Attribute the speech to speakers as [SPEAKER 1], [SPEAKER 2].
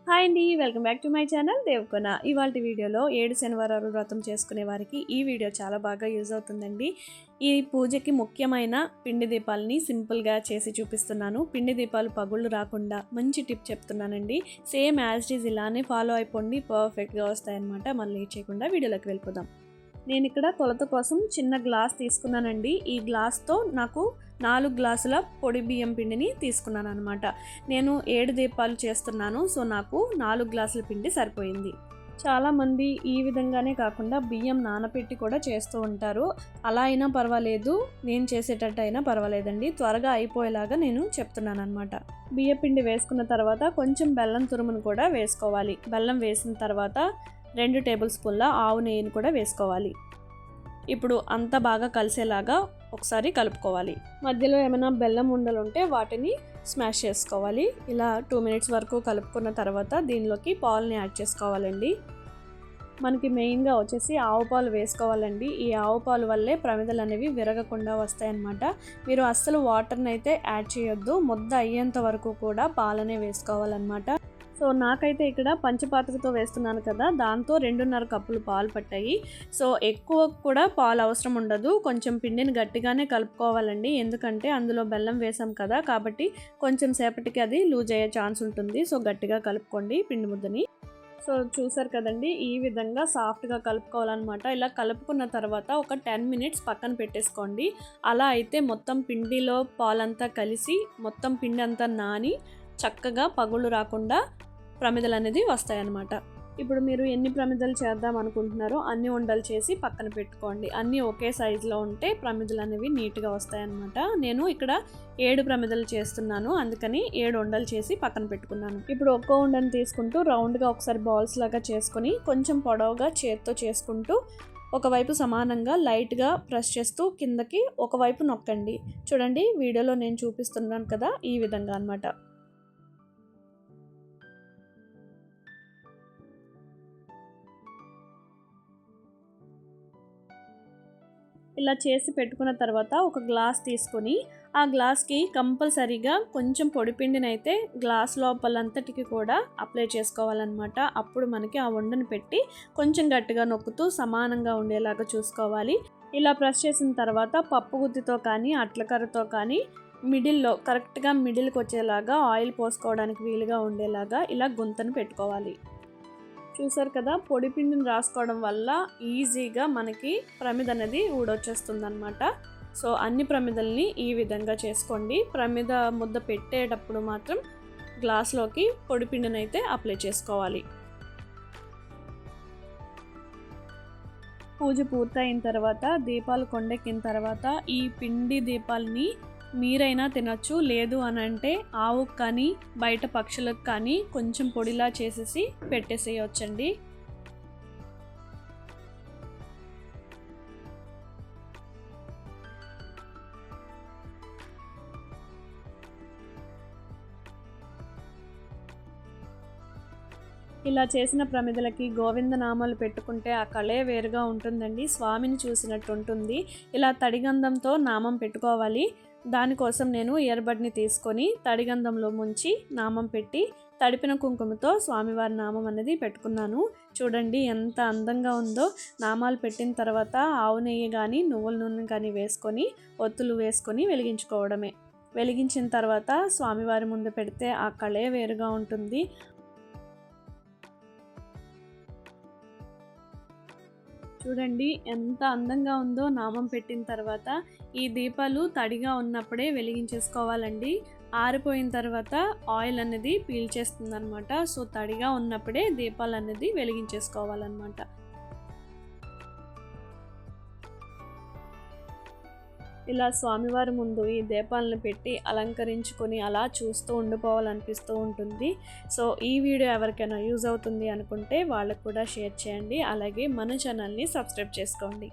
[SPEAKER 1] Hi అండి, welcome back to my channel Devakona. ఇవాల్టి వీడియోలో 7 శనివారాలు వ్రతం చేసుకునే వారికి ఈ వీడియో చాలా బాగా యూజ్ అవుతుందండి. ఈ పూజకి ముఖ్యమైన పిండి దీపాలని సింపుల్గా చేసి చూపిస్తున్నాను. పిండి దీపాలు పగుళ్ళు రాకుండా మంచి టిప్ చెప్తున్నానండి. సేమ్ యాజ్ ఇట్ ఈజ్ ఇలానే ఫాలో అయిపోండి, పర్ఫెక్ట్గా వస్తాయన్నమాట. మళ్ళీ లేట్ చేయకుండా వీడియోలోకి వెళ్ళిపోదాం. నేను ఇక్కడ కొలత కోసం చిన్న గ్లాస్ తీసుకున్నానండి. ఈ గ్లాస్తో నాకు 4 గ్లాసుల పొడి బియ్యం పిండిని తీసుకున్నాను అనమాట. నేను 7 దీపాలు చేస్తున్నాను, సో నాకు 4 గ్లాసుల పిండి సరిపోయింది. చాలామంది ఈ విధంగానే కాకుండా బియ్యం నానబెట్టి కూడా చేస్తూ ఉంటారు. అలా అయినా పర్వాలేదు, నేను చేసేటట్టు అయినా పర్వాలేదండి. త్వరగా అయిపోయేలాగా నేను చెప్తున్నాను అనమాట. బియ్య పిండి వేసుకున్న తర్వాత కొంచెం బెల్లం తురుమును కూడా వేసుకోవాలి. బెల్లం వేసిన తర్వాత 2 టేబుల్ స్పూన్ల ఆవు నెయ్యిని కూడా వేసుకోవాలి. ఇప్పుడు అంతా బాగా కలిసేలాగా ఒకసారి కలుపుకోవాలి. మధ్యలో ఏమైనా బెల్లం ఉండలు ఉంటే వాటిని స్మాష్ చేసుకోవాలి. ఇలా 2 మినిట్స్ వరకు కలుపుకున్న తర్వాత దీనిలోకి పాలని యాడ్ చేసుకోవాలండి. మనకి మెయిన్గా వచ్చేసి ఆవు పాలు వేసుకోవాలండి. ఈ ఆవు పాలు వల్లే ప్రమిదలు అనేవి విరగకుండా వస్తాయన్నమాట. మీరు అస్సలు వాటర్ని అయితే యాడ్ చేయొద్దు. ముద్ద అయ్యేంత వరకు కూడా పాలనే వేసుకోవాలన్నమాట. సో నాకైతే ఇక్కడ పంచపాత్రతో వేస్తున్నాను కదా, దాంతో 2.5 కప్పులు పాలు పట్టాయి. సో ఎక్కువ కూడా పాలు అవసరం ఉండదు. కొంచెం పిండిని గట్టిగానే కలుపుకోవాలండి, ఎందుకంటే అందులో బెల్లం వేసాం కదా, కాబట్టి కొంచెం సేపటికి అది లూజ్ అయ్యే ఛాన్స్ ఉంటుంది. సో గట్టిగా కలుపుకోండి పిండి ముద్దని. సో చూసారు కదండి, ఈ విధంగా సాఫ్ట్గా కలుపుకోవాలన్నమాట. ఇలా కలుపుకున్న తర్వాత ఒక 10 మినిట్స్ పక్కన పెట్టేసుకోండి. అలా అయితే మొత్తం పిండిలో పాలంతా కలిసి మొత్తం పిండి అంతా నాని చక్కగా పగుళ్ళు రాకుండా ప్రమిదలు అనేది వస్తాయన్నమాట. ఇప్పుడు మీరు ఎన్ని ప్రమిదలు చేద్దాం అనుకుంటున్నారో అన్ని ఉండలు చేసి పక్కన పెట్టుకోండి. అన్నీ ఒకే సైజులో ఉంటే ప్రమిదలు అనేవి నీట్గా వస్తాయన్నమాట. నేను ఇక్కడ 7 ప్రమిదలు చేస్తున్నాను, అందుకని 7 ఉండలు చేసి పక్కన పెట్టుకున్నాను. ఇప్పుడు ఒక్కో ఉండని తీసుకుంటూ రౌండ్గా ఒకసారి బాల్స్ లాగా చేసుకొని కొంచెం పొడవుగా చేత్తో చేసుకుంటూ ఒకవైపు సమానంగా లైట్గా ప్రెస్ చేస్తూ కిందకి ఒకవైపు నొక్కండి. చూడండి, వీడియోలో నేను చూపిస్తున్నాను కదా, ఈ విధంగా అన్నమాట. ఇలా చేసి పెట్టుకున్న తర్వాత ఒక గ్లాస్ తీసుకొని ఆ గ్లాస్కి కంపల్సరీగా కొంచెం పొడిపిండిని అయితే గ్లాస్ లోపలంతటికి కూడా అప్లై చేసుకోవాలన్నమాట. అప్పుడు మనకి ఆ ఉండను పెట్టి కొంచెం గట్టిగా నొక్కుతూ సమానంగా ఉండేలాగా చూసుకోవాలి. ఇలా ప్రెస్ చేసిన తర్వాత పప్పు గుత్తితో కానీ అట్లకర్రతో కానీ మిడిల్లో కరెక్ట్గా మిడిల్కి వచ్చేలాగా ఆయిల్ పోసుకోవడానికి వీలుగా ఉండేలాగా ఇలా గుంతను పెట్టుకోవాలి. చూసారు కదా, పొడి పిండిని రాసుకోవడం వల్ల ఈజీగా మనకి ప్రమిద అనేది ఊడొచ్చేస్తుంది అనమాట. సో అన్ని ప్రమిదల్ని ఈ విధంగా చేసుకోండి. ప్రమిద ముద్ద పెట్టేటప్పుడు మాత్రం గ్లాస్లోకి పొడి పిండిని అయితే అప్లై చేసుకోవాలి. పూజ పూర్తయిన తర్వాత దీపాలు కొండెక్కిన తర్వాత ఈ పిండి దీపాలని మీరైనా తినచ్చు, లేదు అని అంటే ఆవుకు కానీ బయట పక్షులకు కానీ కొంచెం పొడిలా చేసేసి పెట్టేసేయొచ్చండి. ఇలా చేసిన ప్రమిదలకి గోవిందనామాలు పెట్టుకుంటే ఆ కళే వేరుగా ఉంటుందండి. స్వామిని చూసినట్టు ఉంటుంది. ఇలా తడిగంధంతో నామం పెట్టుకోవాలి. దానికోసం నేను ఇయర్బడ్ని తీసుకొని తడిగంధంలో ముంచి నామం పెట్టి తడిపిన కుంకుమతో స్వామివారి నామం అనేది పెట్టుకున్నాను. చూడండి ఎంత అందంగా ఉందో. నామాలు పెట్టిన తర్వాత ఆవు నెయ్యి కానీ నువ్వుల నూనె కానీ వేసుకొని ఒత్తులు వేసుకొని వెలిగించుకోవడమే. వెలిగించిన తర్వాత స్వామివారి ముందు పెడితే ఆ కళే వేరుగా ఉంటుంది. చూడండి ఎంత అందంగా ఉందో నామం పెట్టిన తర్వాత. ఈ దీపాలు తడిగా ఉన్నప్పుడే వెలిగించేసుకోవాలండి. ఆరిపోయిన తర్వాత ఆయిల్ అనేది పీల్చేస్తుంది అనమాట. సో తడిగా ఉన్నప్పుడే దీపాలు అనేది వెలిగించేసుకోవాలన్నమాట. ఇలా స్వామివారి ముందు ఈ దీపాలను పెట్టి అలంకరించుకొని అలా చూస్తూ ఉండిపోవాలనిపిస్తూ ఉంటుంది. సో ఈ వీడియో ఎవరికైనా యూజ్ అవుతుంది అనుకుంటే వాళ్ళకు కూడా షేర్ చేయండి. అలాగే మన ఛానల్ని సబ్స్క్రైబ్ చేసుకోండి.